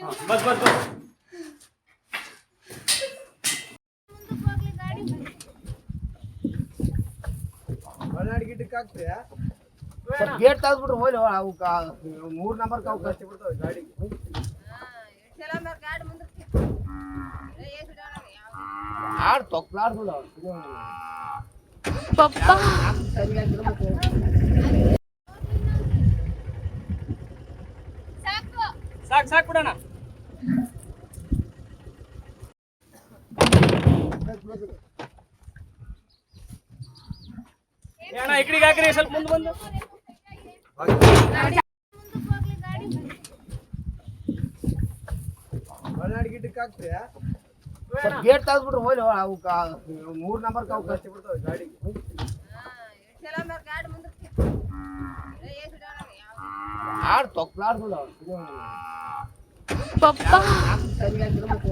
बस बस बस ಗೇಟ್ ತೆಗೆದ್ಬಿಟ್ರು ಹೋಗ್ಲಿ ಅವಕ್ಕ 3 ನಂಬರ್ ಕಾವು ಕಷ್ಟ ಬಿಡ್ತಾವೆ ಗಾಡಿ ಆಡ್ ತೊಕ್ಲಾಡ್ಬಿಡು ಪಪ್ಪ ಸಾಕು ಸಾಕು ಬಿಡೋಣ ಅಣ್ಣ ಈ ಕಡೆಗೆ ಹಾಕ್ರಿ ಸ್ವಲ್ಪ ಮುಂದೆ ಬಂದು ಗೇಟ್ ತೆಗೆದ್ಬಿಟ್ರು ಹೋಗ್ಲಿ ಅವಕ್ಕ 3 ನಂಬರ್ ಕಾವು ಕಷ್ಟ ಬಿಡ್ತಾವೆ ಗಾಡಿ ಆಡ್ ತೊಕ್ಲಾಡ್ಬಿಡು ಪಪ್ಪ ಸರಿಯಾಗಿರ್ಬೇಕು